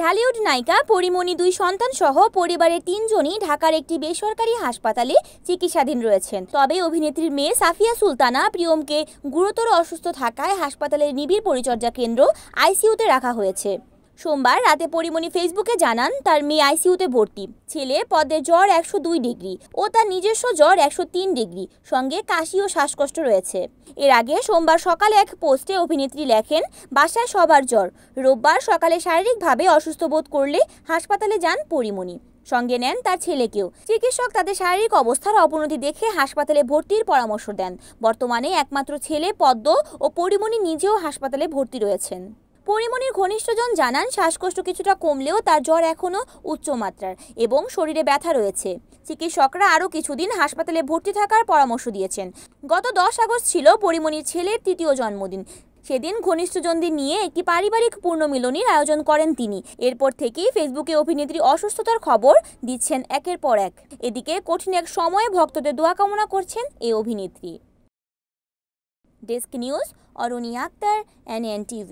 ঢালিউড নায়িকা পরীমণি দুই সন্তান সহ পরিবারের ৩ জনই ঢাকার একটি বেসরকারি হাসপাতালে চিকিৎসাধীন রয়েছেন। তবে অভিনেত্রীর মেয়ে সাফিয়া সুলতানা প্রিয়মকে গুরুতর অসুস্থ থাকায় হাসপাতালের নিবিড় পরিচর্যা কেন্দ্র আইসিইউতে রাখা হয়েছে। সোমবার রাতে পরীমণি ফেসবুকে জানান তার মেয়ে আইসিইউতে ভর্তি। ছেলে পদ্মের জ্বর ১০২ ডিগ্রি ও তার নিজস্ব জ্বর ১০৩ ডিগ্রি, সঙ্গে কাশি ও শ্বাসকষ্ট রয়েছে। এর আগে সোমবার সকালে এক পোস্টে অভিনেত্রী লেখেন, বাসায় সবার জ্বর। রোববার সকালে শারীরিকভাবে অসুস্থ বোধ করলে হাসপাতালে যান পরীমণি। সঙ্গে নেন তার ছেলেকেও। চিকিৎসক তাদের শারীরিক অবস্থার অবনতি দেখে হাসপাতালে ভর্তির পরামর্শ দেন। বর্তমানে একমাত্র ছেলে পদ্ম ও পরীমণি নিজেও হাসপাতালে ভর্তি রয়েছেন। পরীমণির ঘনিষ্ঠজন জানান, শ্বাসকষ্ট কিছুটা কমলেও তার জ্বর এখনও উচ্চমাত্রার এবং শরীরে ব্যথা রয়েছে। চিকিৎসকরা আরও কিছুদিন হাসপাতালে ভর্তি থাকার পরামর্শ দিয়েছেন। গত ১০ আগস্ট ছিল পরীমণির ছেলের ৩য় জন্মদিন। সেদিন ঘনিষ্ঠজনদের নিয়ে একটি পারিবারিক পুণ্যমিলনীর আয়োজন করেন তিনি। এরপর থেকেই ফেসবুকে অভিনেত্রী অসুস্থতার খবর দিচ্ছেন একের পর এক। এদিকে কঠিন এক সময়ে ভক্তদের দোয়া কামনা করছেন এই অভিনেত্রী। Desk news, Aruni Akhtar, NN TV।